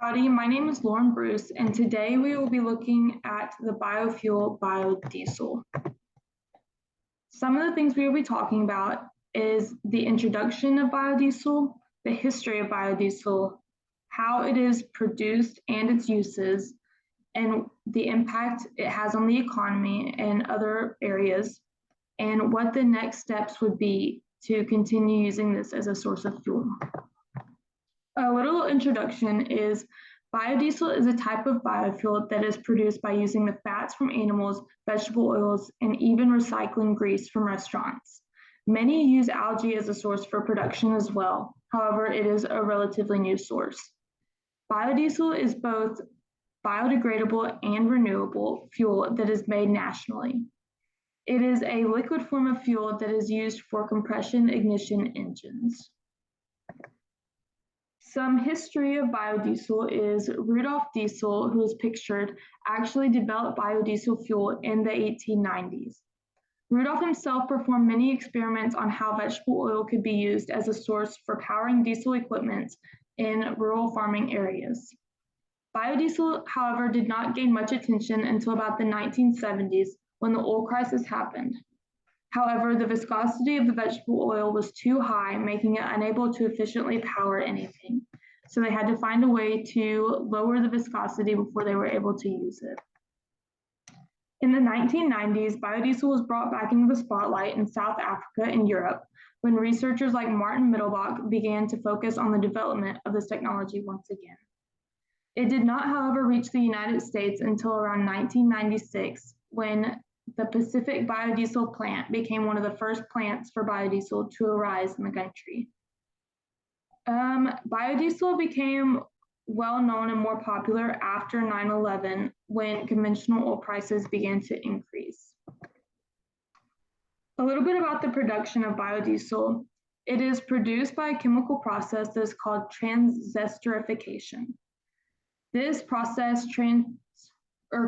Howdy, my name is Lauren Bruce, and today we will be looking at the biofuel biodiesel. Some of the things we will be talking about is the introduction of biodiesel, the history of biodiesel, how it is produced and its uses, and the impact it has on the economy and other areas, and what the next steps would be to continue using this as a source of fuel. A little introduction is biodiesel is a type of biofuel that is produced by using the fats from animals, vegetable oils, and even recycling grease from restaurants. Many use algae as a source for production as well. However, it is a relatively new source. Biodiesel is both biodegradable and renewable fuel that is made nationally. It is a liquid form of fuel that is used for compression ignition engines. Some history of biodiesel is Rudolf Diesel, who is pictured, actually developed biodiesel fuel in the 1890s. Rudolf himself performed many experiments on how vegetable oil could be used as a source for powering diesel equipment in rural farming areas. Biodiesel, however, did not gain much attention until about the 1970s when the oil crisis happened. However, the viscosity of the vegetable oil was too high, making it unable to efficiently power anything. So they had to find a way to lower the viscosity before they were able to use it. In the 1990s, biodiesel was brought back into the spotlight in South Africa and Europe when researchers like Martin Mittelbach began to focus on the development of this technology once again. It did not, however, reach the United States until around 1996 when the Pacific Biodiesel plant became one of the first plants for biodiesel to arise in the country. Biodiesel became well known and more popular after 9/11 when conventional oil prices began to increase. A little bit about the production of biodiesel. It is produced by a chemical process that is called transesterification. This process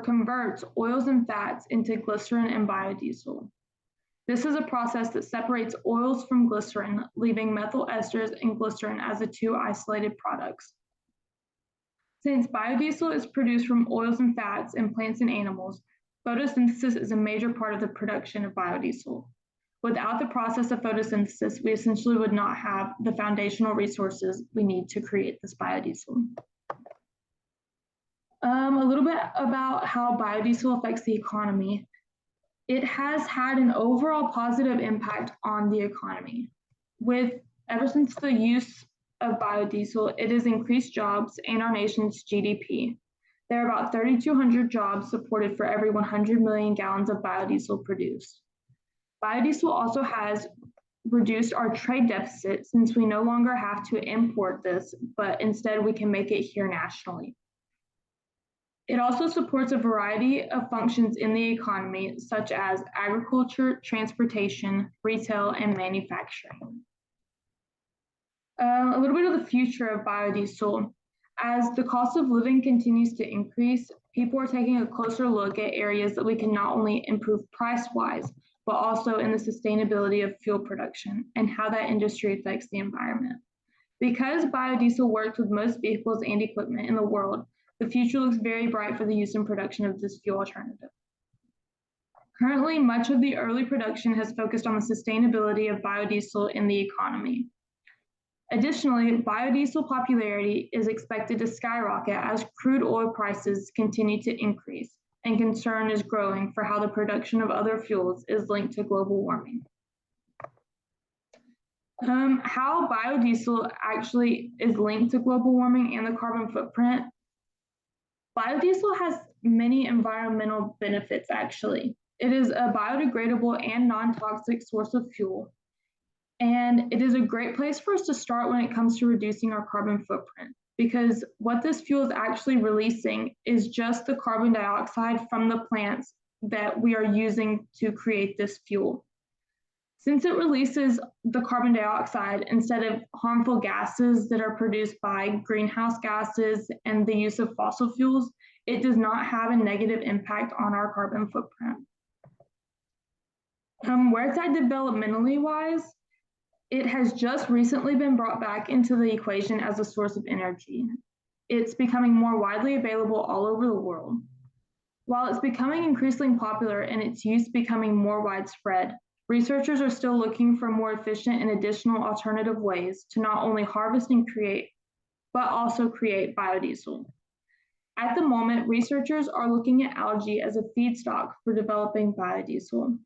converts oils and fats into glycerin and biodiesel. This is a process that separates oils from glycerin, leaving methyl esters and glycerin as the two isolated products. Since biodiesel is produced from oils and fats in plants and animals, photosynthesis is a major part of the production of biodiesel. Without the process of photosynthesis, we essentially would not have the foundational resources we need to create this biodiesel. A little bit about how biodiesel affects the economy. It has had an overall positive impact on the economy. Ever since the use of biodiesel, it has increased jobs and our nation's GDP. There are about 3,200 jobs supported for every 100 million gallons of biodiesel produced. Biodiesel also has reduced our trade deficit since we no longer have to import this, but instead we can make it here nationally. It also supports a variety of functions in the economy, such as agriculture, transportation, retail, and manufacturing. A little bit of the future of biodiesel. As the cost of living continues to increase, people are taking a closer look at areas that we can not only improve price-wise, but also in the sustainability of fuel production and how that industry affects the environment. Because biodiesel works with most vehicles and equipment in the world, the future looks very bright for the use and production of this fuel alternative. Currently, much of the early production has focused on the sustainability of biodiesel in the economy. Additionally, biodiesel popularity is expected to skyrocket as crude oil prices continue to increase, and concern is growing for how the production of other fuels is linked to global warming. How biodiesel actually is linked to global warming and the carbon footprint. Biodiesel has many environmental benefits, actually. It is a biodegradable and non-toxic source of fuel, and it is a great place for us to start when it comes to reducing our carbon footprint, because what this fuel is actually releasing is just the carbon dioxide from the plants that we are using to create this fuel. Since it releases the carbon dioxide instead of harmful gases that are produced by greenhouse gases and the use of fossil fuels, it does not have a negative impact on our carbon footprint. Where it's at developmentally wise, it has just recently been brought back into the equation as a source of energy. it's becoming more widely available all over the world. While it's becoming increasingly popular and its use becoming more widespread, researchers are still looking for more efficient and additional alternative ways to not only harvest and create, but also create biodiesel. At the moment, researchers are looking at algae as a feedstock for developing biodiesel.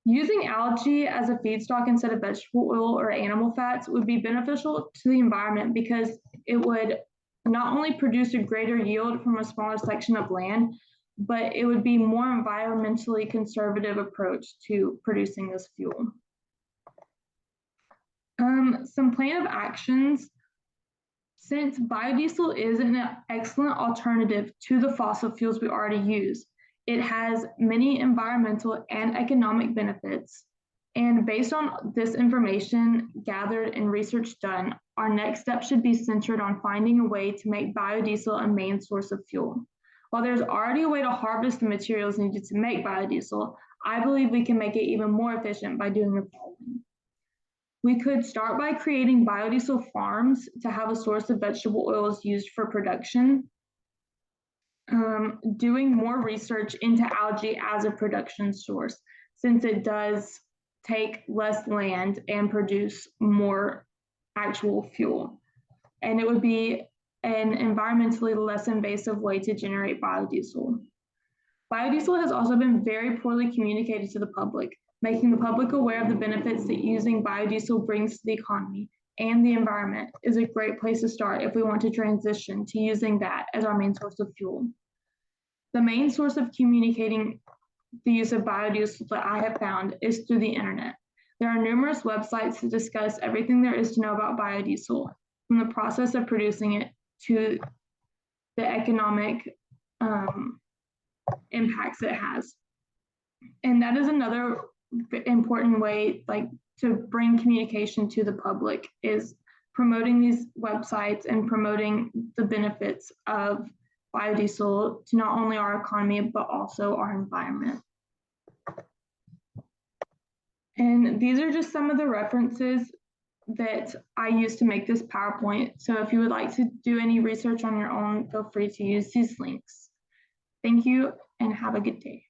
Using algae as a feedstock instead of vegetable oil or animal fats would be beneficial to the environment because it would not only produce a greater yield from a smaller section of land, but it would be more environmentally conservative approach to producing this fuel. Some plan of actions. Since biodiesel is an excellent alternative to the fossil fuels we already use, it has many environmental and economic benefits. And based on this information gathered and research done, our next step should be centered on finding a way to make biodiesel a main source of fuel. While there's already a way to harvest the materials needed to make biodiesel, I believe we can make it even more efficient by doing the following. We could start by creating biodiesel farms to have a source of vegetable oils used for production. Doing more research into algae as a production source, since it does take less land and produce more actual fuel. And it would be an environmentally less invasive way to generate biodiesel. Biodiesel has also been very poorly communicated to the public, making the public aware of the benefits that using biodiesel brings to the economy and the environment is a great place to start if we want to transition to using that as our main source of fuel. The main source of communicating the use of biodiesel that I have found is through the internet. There are numerous websites to discuss everything there is to know about biodiesel, from the process of producing it to the economic impacts it has. And that is another important way, to bring communication to the public, is promoting these websites and promoting the benefits of biodiesel to not only our economy, but also our environment. And these are just some of the references that I use to make this PowerPoint. So if you would like to do any research on your own, feel free to use these links. Thank you and have a good day.